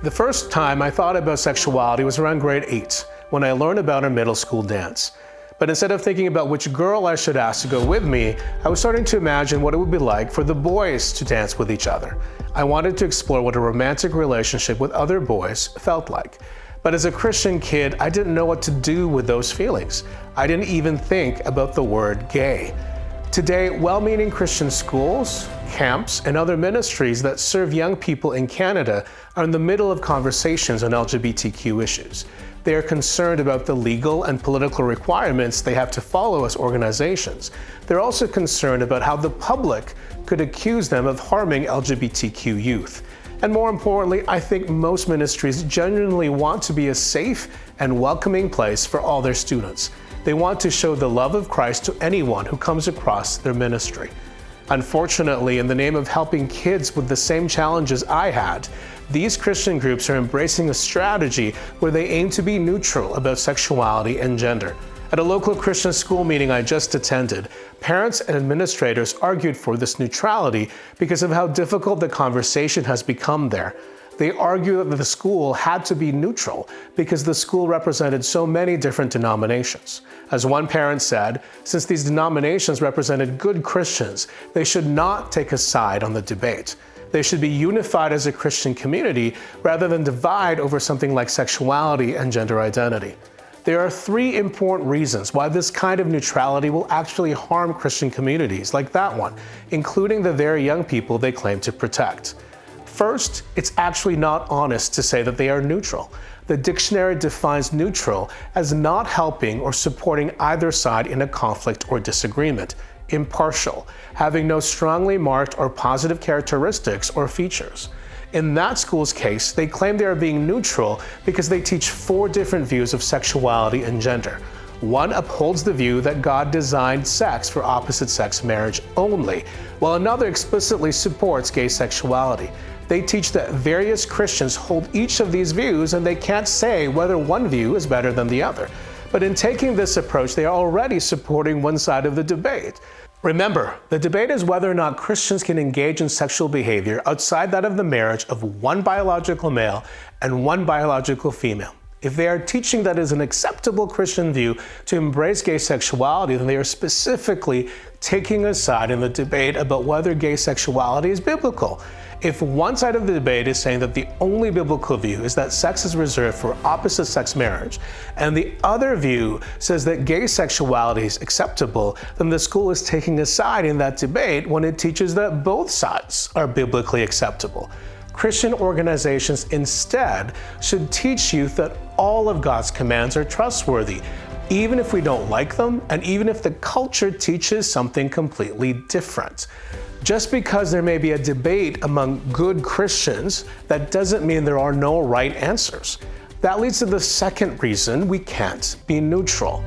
The first time I thought about sexuality was around grade 8, when I learned about a middle school dance. But instead of thinking about which girl I should ask to go with me, I was starting to imagine what it would be like for the boys to dance with each other. I wanted to explore what a romantic relationship with other boys felt like. But as a Christian kid, I didn't know what to do with those feelings. I didn't even think about the word gay. Today, well-meaning Christian schools, camps, and other ministries that serve young people in Canada are in the middle of conversations on LGBTQ issues. They are concerned about the legal and political requirements they have to follow as organizations. They're also concerned about how the public could accuse them of harming LGBTQ youth. And more importantly, I think most ministries genuinely want to be a safe and welcoming place for all their students. They want to show the love of Christ to anyone who comes across their ministry. Unfortunately, in the name of helping kids with the same challenges I had, these Christian groups are embracing a strategy where they aim to be neutral about sexuality and gender. At a local Christian school meeting I just attended, parents and administrators argued for this neutrality because of how difficult the conversation has become there. They argue that the school had to be neutral because the school represented so many different denominations. As one parent said, since these denominations represented good Christians, they should not take a side on the debate. They should be unified as a Christian community rather than divide over something like sexuality and gender identity. There are three important reasons why this kind of neutrality will actually harm Christian communities like that one, including the very young people they claim to protect. First, it's actually not honest to say that they are neutral. The dictionary defines neutral as not helping or supporting either side in a conflict or disagreement. Impartial, having no strongly marked or positive characteristics or features. In that school's case, they claim they are being neutral because they teach 4 different views of sexuality and gender. One upholds the view that God designed sex for opposite-sex marriage only, while another explicitly supports gay sexuality. They teach that various Christians hold each of these views and they can't say whether one view is better than the other. But in taking this approach, they are already supporting one side of the debate. Remember, the debate is whether or not Christians can engage in sexual behavior outside that of the marriage of one biological male and one biological female. If they are teaching that it is an acceptable Christian view to embrace gay sexuality, then they are specifically taking a side in the debate about whether gay sexuality is biblical. If one side of the debate is saying that the only biblical view is that sex is reserved for opposite-sex marriage, and the other view says that gay sexuality is acceptable, then the school is taking a side in that debate when it teaches that both sides are biblically acceptable. Christian organizations instead should teach youth that all of God's commands are trustworthy, even if we don't like them, and even if the culture teaches something completely different. Just because there may be a debate among good Christians, that doesn't mean there are no right answers. That leads to the second reason we can't be neutral.